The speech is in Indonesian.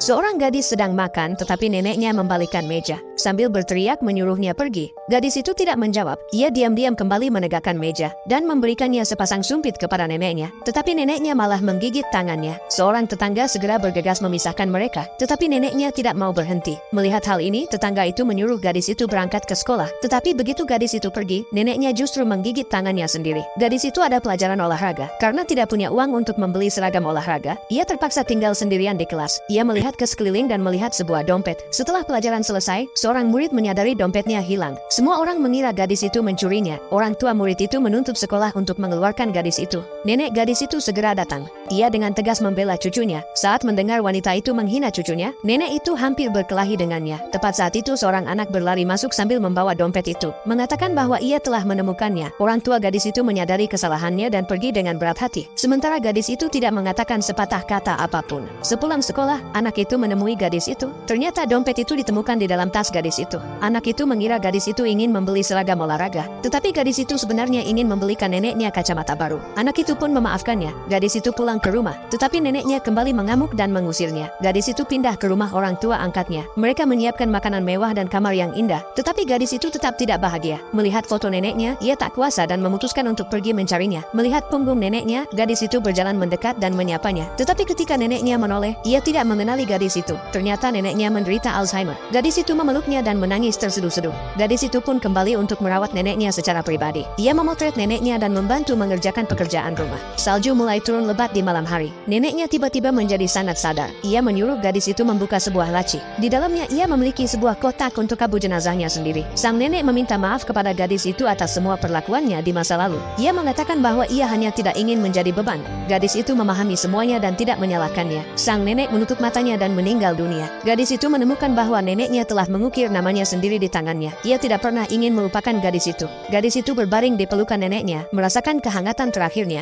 Seorang gadis sedang makan tetapi neneknya membalikkan meja. Sambil berteriak menyuruhnya pergi. Gadis itu tidak menjawab. Ia diam-diam kembali menegakkan meja dan memberikannya sepasang sumpit kepada neneknya. Tetapi neneknya malah menggigit tangannya. Seorang tetangga segera bergegas memisahkan mereka. Tetapi neneknya tidak mau berhenti. Melihat hal ini, tetangga itu menyuruh gadis itu berangkat ke sekolah. Tetapi begitu gadis itu pergi, neneknya justru menggigit tangannya sendiri. Gadis itu ada pelajaran olahraga. Karena tidak punya uang untuk membeli seragam olahraga, ia terpaksa tinggal sendirian di kelas. Ia melihat ke sekeliling dan melihat sebuah dompet. Setelah pelajaran selesai, seorang murid menyadari dompetnya hilang. Semua orang mengira gadis itu mencurinya. Orang tua murid itu menuntut sekolah untuk mengeluarkan gadis itu. Nenek gadis itu segera datang. Ia dengan tegas membela cucunya. Saat mendengar wanita itu menghina cucunya, nenek itu hampir berkelahi dengannya. Tepat saat itu seorang anak berlari masuk sambil membawa dompet itu, mengatakan bahwa ia telah menemukannya. Orang tua gadis itu menyadari kesalahannya dan pergi dengan berat hati. Sementara gadis itu tidak mengatakan sepatah kata apapun. Sepulang sekolah, anak itu menemui gadis itu. Ternyata dompet itu ditemukan di dalam tas gadis itu. Anak itu mengira gadis itu ingin membeli seragam olahraga, tetapi gadis itu sebenarnya ingin membelikan neneknya kacamata baru. Anak itu pun memaafkannya. Gadis itu pulang ke rumah, tetapi neneknya kembali mengamuk dan mengusirnya. Gadis itu pindah ke rumah orang tua angkatnya. Mereka menyiapkan makanan mewah dan kamar yang indah, tetapi gadis itu tetap tidak bahagia. Melihat foto neneknya, ia tak kuasa dan memutuskan untuk pergi mencarinya. Melihat punggung neneknya, gadis itu berjalan mendekat dan menyapanya. Tetapi ketika neneknya menoleh, ia tidak mengenali gadis itu. Ternyata neneknya menderita Alzheimer. Gadis itu memeluknya dan menangis terseduh-seduh. Gadis itu pun kembali untuk merawat neneknya secara pribadi. Ia memotret neneknya dan membantu mengerjakan pekerjaan rumah. Salju mulai turun lebat di malam hari. Neneknya tiba-tiba menjadi sangat sadar. Ia menyuruh gadis itu membuka sebuah laci. Di dalamnya ia memiliki sebuah kotak untuk kabut jenazahnya sendiri. Sang nenek meminta maaf kepada gadis itu atas semua perlakuannya di masa lalu. Ia mengatakan bahwa ia hanya tidak ingin menjadi beban. Gadis itu memahami semuanya dan tidak menyalahkannya. Sang nenek menutup matanya dan meninggal dunia. Gadis itu menemukan bahwa neneknya telah mengukir namanya sendiri di tangannya. Ia tidak pernah ingin melupakan gadis itu. Gadis itu berbaring di pelukan neneknya, merasakan kehangatan terakhirnya.